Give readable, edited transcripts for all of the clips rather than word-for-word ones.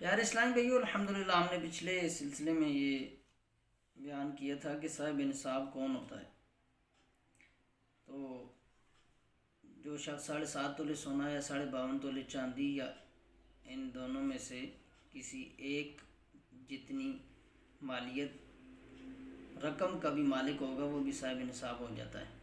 پیارے اسلام بھائیو، الحمدللہ ہم نے پچھلے سلسلے میں یہ بیان کیا تھا کہ صاحب نصاب کون ہوتا ہے۔ تو جو شخص 7.5 تولے سونا یا 52.5 تولے چاندی یا ان دونوں میں سے کسی ایک جتنی مالیت رقم کا بھی مالک ہوگا وہ بھی صاحب نصاب ہو جاتا ہے۔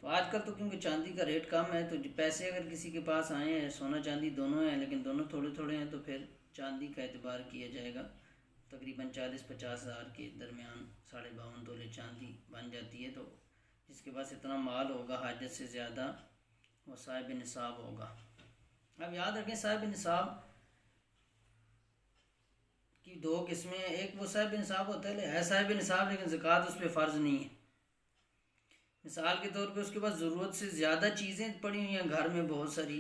تو آج کل تو کیونکہ چاندی کا ریٹ کم ہے تو پیسے اگر کسی کے پاس آئے ہیں، سونا چاندی دونوں ہیں لیکن دونوں تھوڑے تھوڑے ہیں، تو پھر چاندی کا اعتبار کیا جائے گا۔ تقریباً 40-50 ہزار کے درمیان 52.5 تولے چاندی بن جاتی ہے۔ تو جس کے پاس اتنا مال ہوگا حاجت سے زیادہ، وہ صاحب نصاب ہوگا۔ اب یاد رکھیں، صاحب نصاب کی 2 قسمیں ہیں۔ ایک وہ صاحب نصاب ہوتا ہے صاحب نصاب لیکن زکوٰۃ اس پہ فرض نہیں ہے۔ مثال کے طور پہ اس کے پاس ضرورت سے زیادہ چیزیں پڑی ہوئی ہیں گھر میں بہت ساری،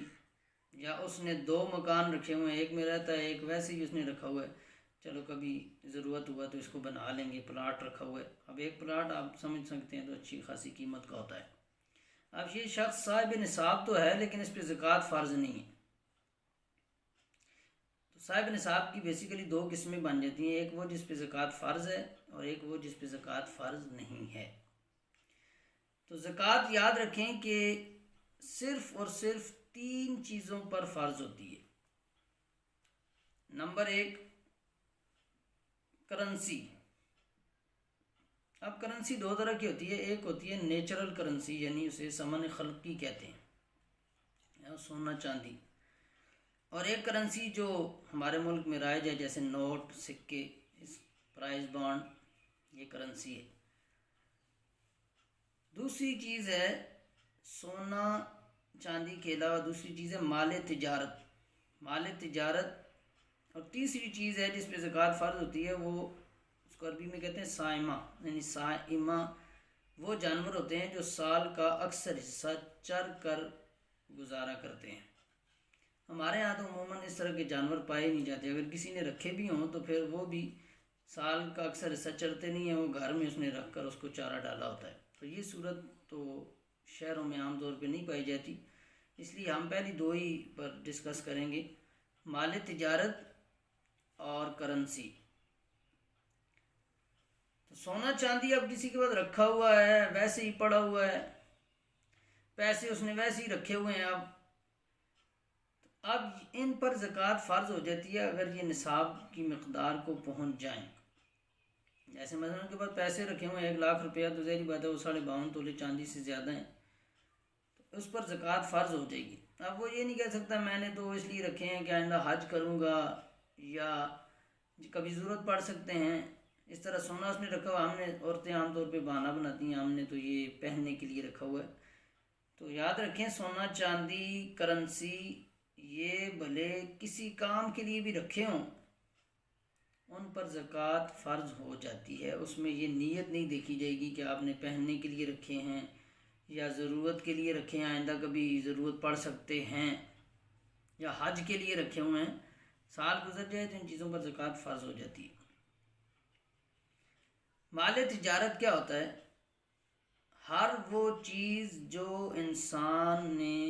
یا اس نے 2 مکان رکھے ہوئے ہیں، ایک میں رہتا ہے ایک ویسے ہی اس نے رکھا ہوا ہے، چلو کبھی ضرورت ہوا تو اس کو بنا لیں گے، پلاٹ رکھا ہوا ہے۔ اب ایک پلاٹ آپ سمجھ سکتے ہیں تو اچھی خاصی قیمت کا ہوتا ہے۔ اب یہ شخص صاحب نصاب تو ہے لیکن اس پہ زکوٰۃ فرض نہیں ہے۔ تو صاحب نصاب کی بیسیکلی 2 قسمیں بن جاتی ہیں، ایک وہ جس پہ زکوٰۃ فرض ہے اور ایک وہ جس پہ زکوٰۃ فرض نہیں ہے۔ تو زکوٰۃ یاد رکھیں کہ صرف اور صرف 3 چیزوں پر فرض ہوتی ہے۔ Number 1، currency. اب کرنسی 2 طرح کی ہوتی ہے، ایک ہوتی ہے نیچرل کرنسی، یعنی اسے ثمن خلقی کہتے ہیں، سونا چاندی، اور ایک کرنسی جو ہمارے ملک میں رائج ہے جیسے نوٹ، سکے، پرائز بانڈ، یہ کرنسی ہے۔ دوسری چیز ہے سونا چاندی کے علاوہ دوسری چیز ہے مال تجارت، اور تیسری چیز ہے جس پہ زکوٰۃ فرض ہوتی ہے، وہ اس کو عربی میں کہتے ہیں سائمہ، یعنی سائمہ وہ جانور ہوتے ہیں جو سال کا اکثر حصہ چر کر گزارا کرتے ہیں۔ ہمارے یہاں تو عموماً اس طرح کے جانور پائے نہیں جاتے، اگر کسی نے رکھے بھی ہوں تو پھر وہ بھی سال کا اکثر حصہ چرتے نہیں ہیں، وہ گھر میں اس نے رکھ کر اس کو چارہ ڈالا ہوتا ہے۔ تو یہ صورت تو شہروں میں عام طور پہ نہیں پائی جاتی، اس لیے ہم پہلی 2 ہی پر ڈسکس کریں گے، مال تجارت اور کرنسی۔ تو سونا چاندی اب کسی کے پاس رکھا ہوا ہے، ویسے ہی پڑا ہوا ہے، پیسے اس نے ویسے ہی رکھے ہوئے ہیں، اب ان پر زکوٰۃ فرض ہو جاتی ہے اگر یہ نصاب کی مقدار کو پہنچ جائیں۔ جیسے مثلا ان کے پاس پیسے رکھے ہوئے ہیں 1 لاکھ روپیہ، تو ظاہری بات ہے وہ 52.5 تولے چاندی سے زیادہ ہیں، تو اس پر زکوٰۃ فرض ہو جائے گی۔ اب وہ یہ نہیں کہہ سکتا میں نے تو اس لیے رکھے ہیں کہ آئندہ حج کروں گا یا کبھی ضرورت پڑ سکتے ہیں، اس طرح سونا اس نے رکھا ہوا، عورتیں عام طور پہ بہانہ بناتی ہیں ہم نے تو یہ پہننے کے لیے رکھا ہوا ہے۔ تو یاد رکھیں سونا چاندی کرنسی یہ بھلے کسی کام کے لیے بھی رکھے ہوں، ان پر زکوٰۃ فرض ہو جاتی ہے۔ اس میں یہ نیت نہیں دیکھی جائے گی کہ آپ نے پہننے کے لیے رکھے ہیں یا ضرورت کے لیے رکھے ہیں، آئندہ کبھی ضرورت پڑ سکتے ہیں، یا حج کے لیے رکھے ہوئے ہیں، سال گزر جائے تو ان چیزوں پر زکوٰۃ فرض ہو جاتی ہے۔ مال تجارت کیا ہوتا ہے؟ ہر وہ چیز جو انسان نے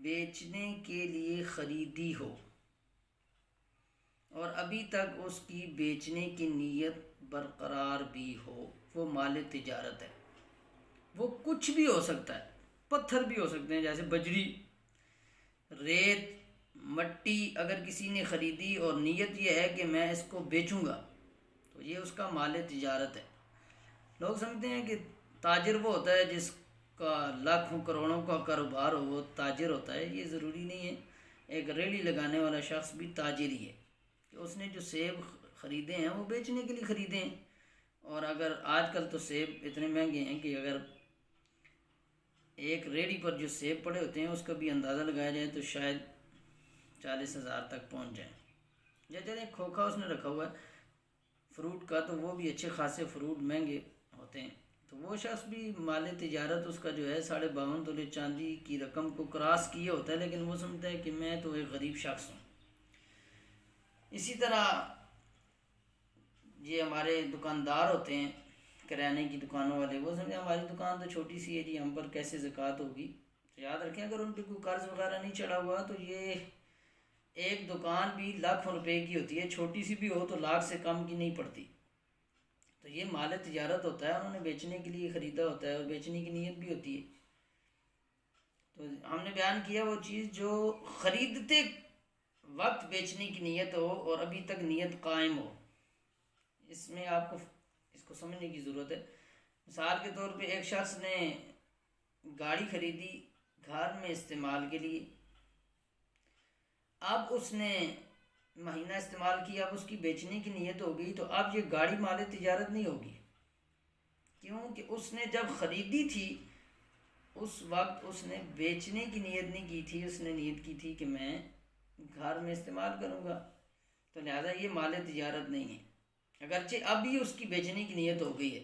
بیچنے کے لیے خریدی ہو اور ابھی تک اس کی بیچنے کی نیت برقرار بھی ہو، وہ مال تجارت ہے۔ وہ کچھ بھی ہو سکتا ہے، پتھر بھی ہو سکتے ہیں جیسے بجری، ریت، مٹی، اگر کسی نے خریدی اور نیت یہ ہے کہ میں اس کو بیچوں گا تو یہ اس کا مال تجارت ہے۔ لوگ سمجھتے ہیں کہ تاجر وہ ہوتا ہے جس کا لاکھوں کروڑوں کا کاروبار ہو، وہ تاجر ہوتا ہے، یہ ضروری نہیں ہے۔ ایک ریڑھی لگانے والا شخص بھی تاجر ہی ہے کہ اس نے جو سیب خریدے ہیں وہ بیچنے کے لیے خریدے ہیں، اور اگر آج کل تو سیب اتنے مہنگے ہیں کہ اگر ایک ریڑھی پر جو سیب پڑے ہوتے ہیں اس کا بھی اندازہ لگایا جائے تو شاید 40,000 تک پہنچ جائیں۔ یا چلیں کھوکھا اس نے رکھا ہوا ہے فروٹ کا، تو وہ بھی اچھے خاصے فروٹ مہنگے ہوتے ہیں، تو وہ شخص بھی مال تجارت اس کا جو ہے 52.5 تولے چاندی کی رقم کو کراس کیے ہوتا ہے، لیکن وہ سمجھتا ہے کہ میں تو ایک غریب شخص ہوں۔ اسی طرح یہ ہمارے دکاندار ہوتے ہیں، کرانے کی دکانوں والے، وہ سمجھتے ہیں ہماری دکان تو چھوٹی سی ہے جی، ہم پر کیسے زکوٰۃ ہوگی۔ تو یاد رکھیں اگر ان پہ کوئی قرض وغیرہ نہیں چڑھا ہوا تو یہ ایک دکان بھی لاکھوں روپے کی ہوتی ہے، چھوٹی سی بھی ہو تو لاکھ سے کم کی نہیں پڑتی. تو یہ مال تجارت ہوتا ہے، انہوں نے بیچنے کے لیے خریدا ہوتا ہے اور بیچنے کی نیت بھی ہوتی ہے. تو ہم نے بیان کیا وہ چیز جو خریدتے وقت بیچنے کی نیت ہو اور ابھی تک نیت قائم ہو. اس میں آپ کو اس کو سمجھنے کی ضرورت ہے. مثال کے طور پہ ایک شخص نے گاڑی خریدی گھر میں استعمال کے لیے، اب اس نے مہینہ استعمال کیا، اب اس کی بیچنے کی نیت ہو گئی، تو اب یہ گاڑی مال تجارت نہیں ہوگی. کیونکہ اس نے جب خریدی تھی اس وقت اس نے بیچنے کی نیت نہیں کی تھی، اس نے نیت کی تھی کہ میں گھر میں استعمال کروں گا، تو لہذا یہ مال تجارت نہیں ہے. اگرچہ اب بھی اس کی بیچنے کی نیت ہو گئی ہے،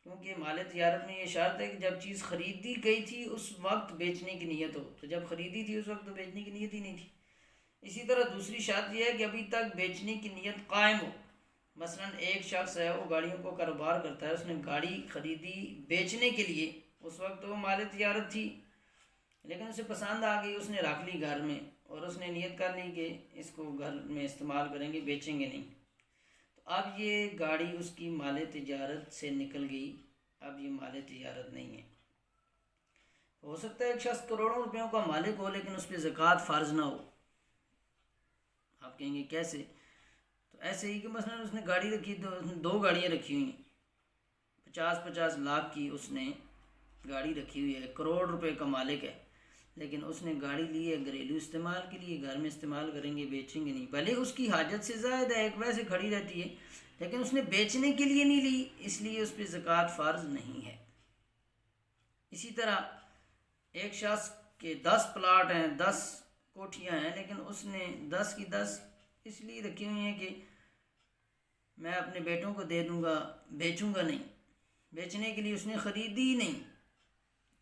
کیونکہ مال تجارت میں یہ شرط ہے کہ جب چیز خریدی گئی تھی اس وقت بیچنے کی نیت ہو. تو جب خریدی تھی اس وقت تو بیچنے کی نیت ہی نہیں تھی. اسی طرح دوسری شرط یہ ہے کہ ابھی تک بیچنے کی نیت قائم ہو. مثلا ایک شخص ہے، وہ گاڑیوں کو کاروبار کرتا ہے، اس نے گاڑی خریدی بیچنے کے لیے، اس وقت وہ مال تجارت تھی، لیکن اسے پسند آ گئی، اس نے رکھ لی گھر میں اور اس نے نیت کر لی کہ اس کو گھر میں استعمال کریں گے، بیچیں گے نہیں. تو اب یہ گاڑی اس کی مال تجارت سے نکل گئی، اب یہ مال تجارت نہیں ہے. ہو سکتا ہے ایک شخص کروڑوں روپیوں کا مالک ہو لیکن اس پہ زکوٰۃ فرض نہ ہو. آپ کہیں گے کیسے؟ تو ایسے ہی کہ مثلا اس نے گاڑی رکھی، دو گاڑیاں رکھی ہوئی ہیں، 50-50 لاکھ کی اس نے گاڑی رکھی ہوئی ہے، کروڑ روپے کا مالک ہے، لیکن اس نے گاڑی لی ہے گھریلو استعمال کے لیے، گھر میں استعمال کریں گے، بیچیں گے نہیں. بھلے اس کی حاجت سے زائد ہے، ایک ویسے کھڑی رہتی ہے، لیکن اس نے بیچنے کے لیے نہیں لی، اس لیے اس پہ زکوٰۃ فرض نہیں ہے. اسی طرح ایک شخص کے 10 پلاٹ ہیں، 10 کوٹھیاں ہیں، لیکن اس نے 10 کی 10 اس لیے رکھی ہوئی ہیں کہ میں اپنے بیٹوں کو دے دوں گا، بیچوں گا نہیں، بیچنے کے لیے اس نے خریدی ہی نہیں.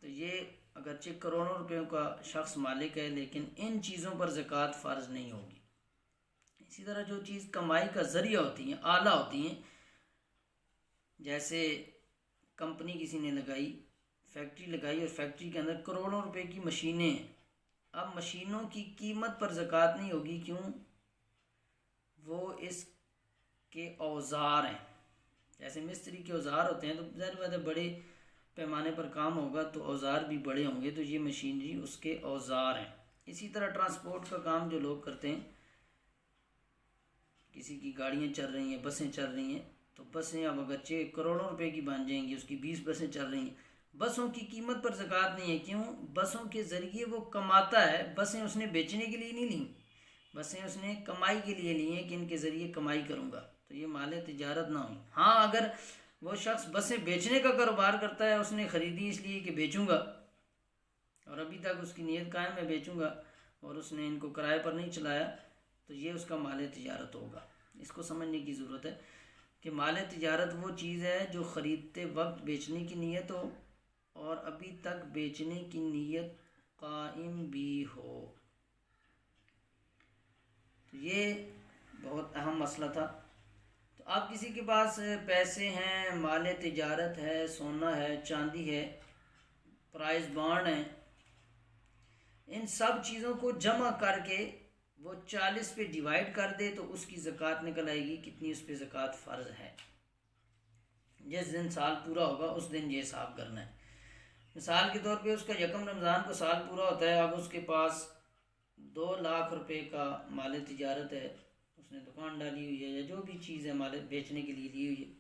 تو یہ اگرچہ کروڑوں روپیوں کا شخص مالک ہے لیکن ان چیزوں پر زکوٰۃ فرض نہیں ہوگی. اسی طرح جو چیز کمائی کا ذریعہ ہوتی ہیں، آلہ ہوتی ہیں، جیسے کمپنی کسی نے لگائی، فیکٹری لگائی اور فیکٹری کے اندر کروڑوں روپے کی مشینیں ہیں، اب مشینوں کی قیمت پر زکوٰۃ نہیں ہوگی. کیوں؟ وہ اس کے اوزار ہیں. جیسے مستری کے اوزار ہوتے ہیں تو ظاہر بات ہے بڑے پیمانے پر کام ہوگا تو اوزار بھی بڑے ہوں گے، تو یہ مشینری اس کے اوزار ہیں. اسی طرح ٹرانسپورٹ کا کام جو لوگ کرتے ہیں، کسی کی گاڑیاں چل رہی ہیں، بسیں چل رہی ہیں، تو بسیں اب اگرچہ کروڑوں روپے کی بن جائیں گی، اس کی 20 بسیں چل رہی ہیں، بسوں کی قیمت پر زکوٰۃ نہیں ہے. کیوں؟ بسوں کے ذریعے وہ کماتا ہے، بسیں اس نے بیچنے کے لیے نہیں لیں، بسیں اس نے کمائی کے لیے لی ہیں کہ ان کے ذریعے کمائی کروں گا، تو یہ مال تجارت نہ ہوئی. ہاں اگر وہ شخص بسیں بیچنے کا کاروبار کرتا ہے، اس نے خریدی اس لیے کہ بیچوں گا اور ابھی تک اس کی نیت قائم ہے بیچوں گا، اور اس نے ان کو کرائے پر نہیں چلایا، تو یہ اس کا مال تجارت ہوگا. اس کو سمجھنے کی ضرورت ہے کہ مال تجارت وہ چیز ہے جو خریدتے وقت بیچنے کی نیت ہو اور ابھی تک بیچنے کی نیت قائم بھی ہو. تو یہ بہت اہم مسئلہ تھا. تو آپ کسی کے پاس پیسے ہیں، مال تجارت ہے، سونا ہے، چاندی ہے، پرائز بانڈ ہیں، ان سب چیزوں کو جمع کر کے وہ 40 پہ ڈیوائڈ کر دے تو اس کی زکوٰۃ نکل آئے گی. کتنی اس پہ زکوٰۃ فرض ہے؟ جس دن سال پورا ہوگا اس دن یہ حساب کرنا ہے. مثال کے طور پہ اس کا یکم رمضان کو سال پورا ہوتا ہے، اب اس کے پاس 2 لاکھ روپے کا مال تجارت ہے، اس نے دکان ڈالی ہوئی ہے یا جو بھی چیز ہے مال بیچنے کے لیے لی ہوئی ہے،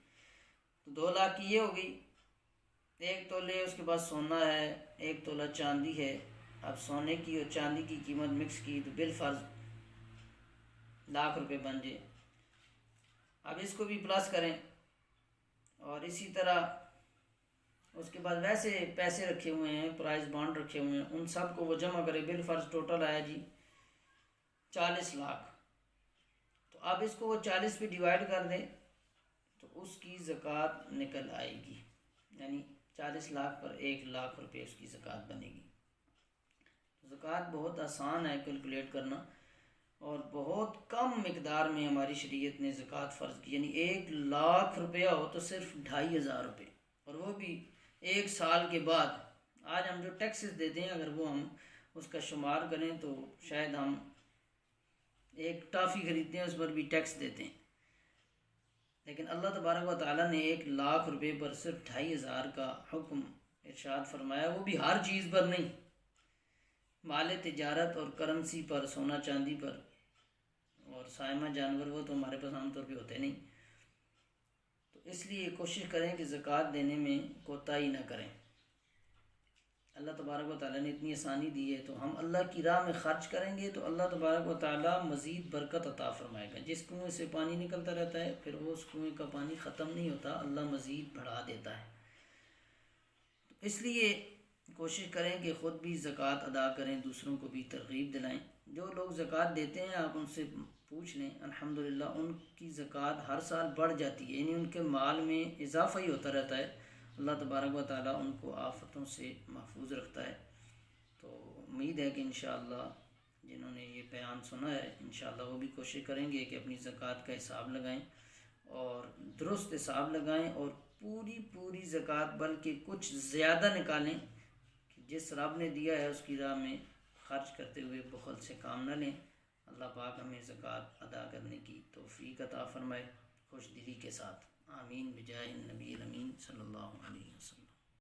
تو 2 لاکھ کی یہ ہو گئی. 1 تولے اس کے پاس سونا ہے، 1 تولہ چاندی ہے. اب سونے کی اور چاندی کی قیمت مکس کی تو بالفرض لاکھ روپے بن جائے. اب اس کو بھی پلس کریں، اور اسی طرح اس کے بعد ویسے پیسے رکھے ہوئے ہیں، پرائز بانڈ رکھے ہوئے ہیں، ان سب کو وہ جمع کرے، بالفرض ٹوٹل آیا جی 40 لاکھ. تو اب اس کو وہ 40 پہ ڈیوائڈ کر دیں تو اس کی زکوٰۃ نکل آئے گی، یعنی 40 لاکھ پر 1 لاکھ روپے اس کی زکوٰۃ بنے گی. زکوٰۃ بہت آسان ہے کیلکولیٹ کرنا، اور بہت کم مقدار میں ہماری شریعت نے زکوٰۃ فرض کی. یعنی 1 لاکھ روپیہ ہو تو صرف 2500 روپے، اور وہ بھی 1 سال کے بعد. آج ہم جو ٹیکسز دیتے ہیں اگر وہ ہم اس کا شمار کریں تو شاید ہم ایک ٹافی خریدتے ہیں اس پر بھی ٹیکس دیتے ہیں، لیکن اللہ تبارک و تعالیٰ نے 1,00,000 روپے پر صرف 2,500 کا حکم ارشاد فرمایا، وہ بھی ہر چیز پر نہیں، مال تجارت اور کرنسی پر، سونا چاندی پر، اور سائمہ جانور وہ تو ہمارے پاس عام طور پہ ہوتے نہیں، تو اس لیے کوشش کریں کہ زکوٰۃ دینے میں کوتاہی نہ کریں۔ اللہ تبارک و تعالیٰ نے اتنی آسانی دی ہے، تو ہم اللہ کی راہ میں خرچ کریں گے تو اللہ تبارک و تعالیٰ مزید برکت عطا فرمائے گا۔ جس کنویں سے پانی نکلتا رہتا ہے پھر وہ اس کنویں کا پانی ختم نہیں ہوتا، اللہ مزید بڑھا دیتا ہے۔ اس لیے کوشش کریں کہ خود بھی زکوٰۃ ادا کریں، دوسروں کو بھی ترغیب دلائیں۔ جو لوگ زکوٰۃ دیتے ہیں آپ ان سے پوچھ لیں، الحمدللہ ان کی زکوٰۃ ہر سال بڑھ جاتی ہے، یعنی ان کے مال میں اضافہ ہی ہوتا رہتا ہے۔ اللہ تبارک و تعالیٰ ان کو آفتوں سے محفوظ رکھتا ہے۔ تو امید ہے کہ انشاءاللہ جنہوں نے یہ بیان سنا ہے انشاءاللہ وہ بھی کوشش کریں گے کہ اپنی زکوٰۃ کا حساب لگائیں اور درست حساب لگائیں، اور پوری زکوٰۃ بلکہ کچھ زیادہ نکالیں کہ جس رب نے دیا ہے اس کی راہ میں خرچ کرتے ہوئے بخل سے کام نہ لیں۔ اللہ پاک ہمیں زکوٰۃ ادا کرنے کی توفیق عطا فرمائے خوش دلی کے ساتھ، آمین بجاہ النبی الامین صلی اللہ علیہ وسلم۔